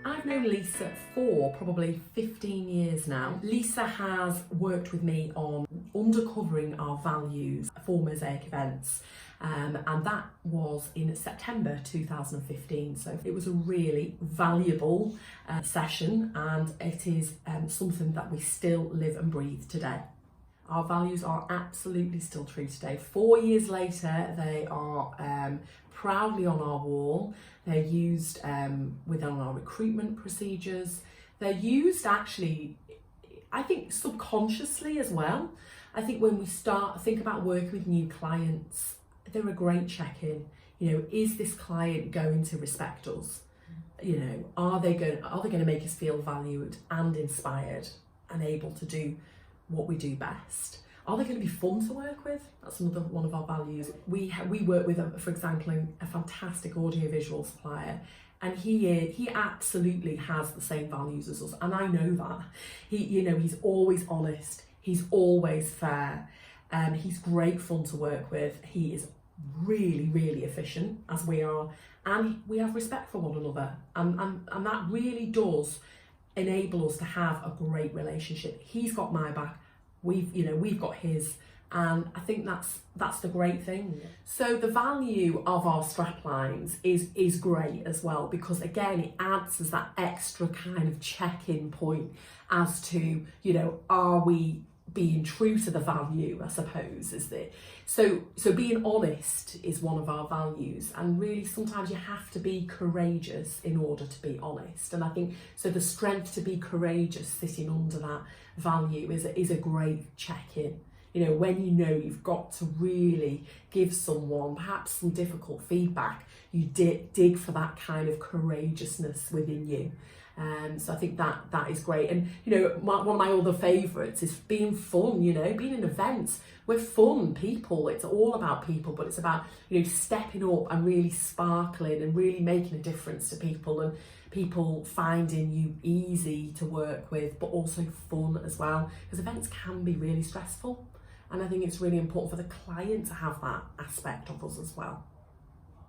I've known Lisa for probably 15 years now. Lisa has worked with me on uncovering our values for Mosaic Events, and that was in September 2015. So it was a really valuable session, and it is something that we still live and breathe today. Our values are absolutely still true today. 4 years later, they are proudly on our wall. They're used within our recruitment procedures. They're used actually, I think, subconsciously as well. I think when we think about working with new clients, they're a great check-in. You know, is this client going to respect us? You know, are they going to make us feel valued and inspired and able to do what we do best? Are they going to be fun to work with? That's another one of our values. We work with, for example, a fantastic audiovisual supplier, and he absolutely has the same values as us, and I know that. He's always honest, he's always fair, he's great fun to work with. He is really, really efficient, as we are, and we have respect for one another, and that really does enable us to have a great relationship. He's got my back, we've got his, and I think that's the great thing. So the value of our straplines is great as well, because again, it adds as that extra kind of check-in point as to, are we being true to the value, I suppose, is it? So being honest is one of our values, and really sometimes you have to be courageous in order to be honest. And I think so the strength to be courageous sitting under that value is a great check-in. When you've got to really give someone perhaps some difficult feedback, you dig for that kind of courageousness within you. So I think that is great. And one of my other favourites is being fun. Being in events, we're fun people. It's all about people, but it's about stepping up and really sparkling and really making a difference to people, and people finding you easy to work with, but also fun as well, because events can be really stressful, and I think it's really important for the client to have that aspect of us as well.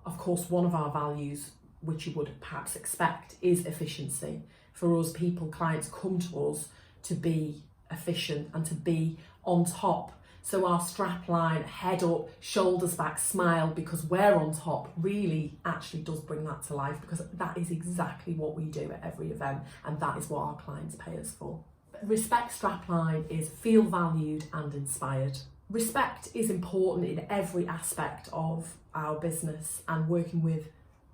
Of course, one of our values, which you would perhaps expect, is efficiency. For us, clients come to us to be efficient and to be on top. So our strapline, head up, shoulders back, smile, because we're on top, really actually does bring that to life, because that is exactly what we do at every event, and that is what our clients pay us for. Respect strapline is feel valued and inspired. Respect is important in every aspect of our business, and working with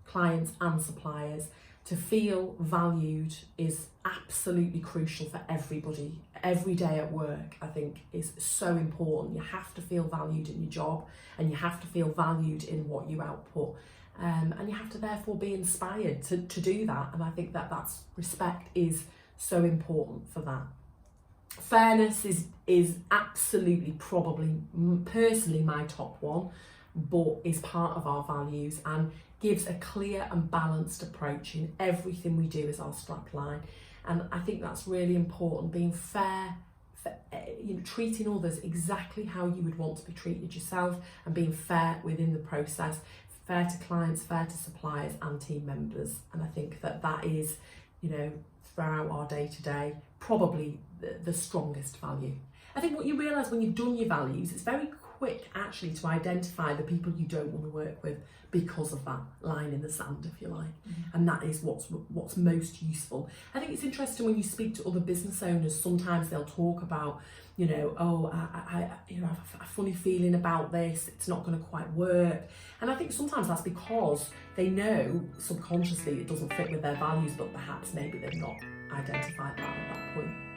clients and suppliers. To feel valued is absolutely crucial for everybody. Every day at work, I think, is so important. You have to feel valued in your job, and you have to feel valued in what you output, and you have to therefore be inspired to do that. And I think that's respect is so important for that. Fairness is absolutely, probably personally my top one, but is part of our values and gives a clear and balanced approach in everything we do as our strapline. And I think that's really important, being fair, treating others exactly how you would want to be treated yourself, and being fair within the process, fair to clients, fair to suppliers and team members. And I think that is, throughout our day-to-day, probably the strongest value. I think what you realise when you've done your values, it's very quick actually to identify the people you don't want to work with because of that line in the sand, if you like. And that is what's most useful. I think it's interesting when you speak to other business owners, sometimes they'll talk about, I have a funny feeling about this, it's not going to quite work. And I think sometimes that's because they know subconsciously it doesn't fit with their values, but perhaps maybe they've not identified that at that point.